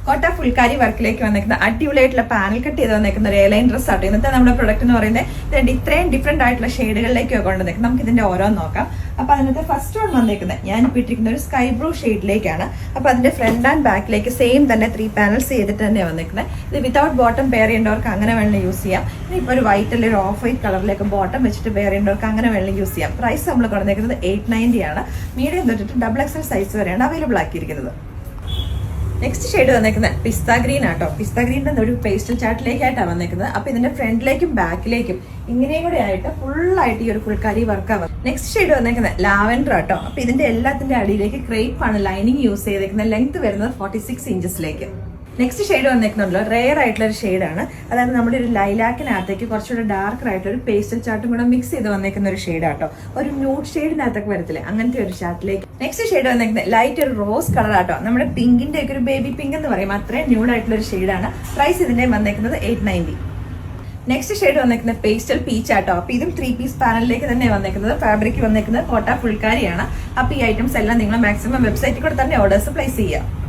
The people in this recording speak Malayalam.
കോട്ട ഫുൾക്കാരി വർക്കിലേക്ക് വന്നിരിക്കുന്ന അടിപൊളിയായിട്ടുള്ള പാനൽ കട്ട് ചെയ്ത് വന്നിരിക്കുന്ന ഒരു എയർലൈൻ ഡ്രസ് ആട്ടോ. ഇന്നത്തെ നമ്മുടെ പ്രൊഡക്റ്റ് എന്ന് പറയുന്നത് ഇതിന്റെ ഇത്രയും ഡിഫറെന്റ് ആയിട്ടുള്ള ഷെയ്ഡുകളിലേക്ക് കൊണ്ടുവന്നിരിക്കുന്നത്. നമുക്ക് ഇതിന്റെ ഓരോന്ന് നോക്കാം. അപ്പൊ അതിനകത്ത് ഫസ്റ്റ് വൺ വന്നിരിക്കുന്നത് ഞാനിപ്പോൾ ഇട്ടിരിക്കുന്ന ഒരു സ്കൈ ബ്ലൂ ഷെയ്ഡിലേക്കാണ്. അപ്പൊ അതിന്റെ ഫ്രണ്ട് ആൻഡ് ബാക്കിലേക്ക് സെയിം തന്നെ 3 പാനൽസ് ചെയ്തിട്ട് തന്നെ വന്നിരിക്കുന്നത്. ഇത് വിതൗട്ട് ബോട്ടം പെയർ ചെയ്യേണ്ടവർക്ക് അങ്ങനെ വേണമെങ്കിൽ യൂസ് ചെയ്യാം. ഇനിയിപ്പോൾ ഒരു വൈറ്റ് അല്ലെങ്കിൽ ഒരു ഓഫ് വൈറ്റ് കളറിലേക്ക് ബോട്ടം വെച്ചിട്ട് പെയർ ചെയ്യേണ്ടവർക്ക് അങ്ങനെ വേണമെങ്കിൽ യൂസ് ചെയ്യാം. പ്രൈസ് നമ്മൾ കൊണ്ടുവന്നിരിക്കുന്നത് 890 ആണ്. മീഡിയം തൊട്ടിട്ട് XXL സൈസ് വരെയാണ് അവൈലബിൾ ആക്കിയിരിക്കുന്നത്. നെക്സ്റ്റ് ഷെയ്ഡ് വന്നേക്കുന്നത് പിസ്ത ഗ്രീൻ ആട്ടോ. പിസ്ത ഗ്രീനിന്റെ ഒരു പേസ്റ്റൽ ചാർട്ടിലേക്കായിട്ടാണ് വന്നേക്കുന്നത്. അപ്പൊ ഇതിന്റെ ഫ്രണ്ടിലേക്കും ബാക്കിലേക്കും ഇങ്ങനെയും കൂടെ ആയിട്ട് ഫുള്ളായിട്ട് ഈ ഒരു ഫുൾക്കാരി വർക്കാണ്. നെക്സ്റ്റ് ഷെയ്ഡ് വന്നേക്കുന്നത് ലാവൻഡർ ആട്ടോ. അപ്പൊ ഇതിന്റെ എല്ലാത്തിന്റെ അടിയിലേക്ക് ക്രേപ്പ് ആണ് ലൈനിങ് യൂസ് ചെയ്തേക്കുന്നത്. ലെങ്ത് വരുന്നത് 46 ഇഞ്ചസിലേക്ക്. നെക്സ്റ്റ് ഷെയ്ഡ് വന്നേക്കുന്നുണ്ടല്ലോ റെയർ ആയിട്ടുള്ള ഒരു ഷെയ്ഡാണ്. അതായത് നമ്മുടെ ഒരു ലൈലാക്കിനകത്തേക്ക് കുറച്ചുകൂടെ ഡാർക്കർ ആയിട്ട് ഒരു പേസ്റ്റൽ ചാർട്ടും കൂടെ മിക്സ് ചെയ്ത് വന്നേക്കുന്ന ഒരു ഷെയ്ഡാട്ടോ. ഒരു ന്യൂഡ് ഷെയ്ഡിനകത്തൊക്കെ വരത്തില്ലേ അങ്ങനത്തെ ഒരു ചാർട്ടിലേക്ക്. നെക്സ്റ്റ് ഷെയ്ഡ് വന്നേക്കുന്നത് ലൈറ്റ് ഒരു റോസ് കളർ ആട്ടോ. നമ്മുടെ പിങ്കിന്റെ ഒക്കെ ഒരു ബേബി പിങ്ക് എന്ന് പറയും, അത്രയും ന്യൂഡ് ആയിട്ടുള്ള ഒരു ഷെയ്ഡാണ്. പ്രൈസ് ഇതിന്റെ വന്നേക്കുന്നത് 890. നെക്സ്റ്റ് ഷെയ്ഡ് വന്നേക്കുന്നത് പേസ്റ്റൽ പീച്ച് ആട്ടോ. അപ്പൊ ഇതും 3 പീസ് പാനലിലേക്ക് തന്നെ വന്നേക്കുന്നത്. ഫാബ്രിക് വന്നേക്കുന്നത് കോട്ട ഫുൾക്കാരിയാണ്. അപ്പൊ ഈ ഐറ്റംസ് എല്ലാം നിങ്ങൾ മാക്സിമം വെബ്സൈറ്റിൽ കൂടെ തന്നെ ഓർഡേഴ്സ് പ്ലേസ് ചെയ്യുക.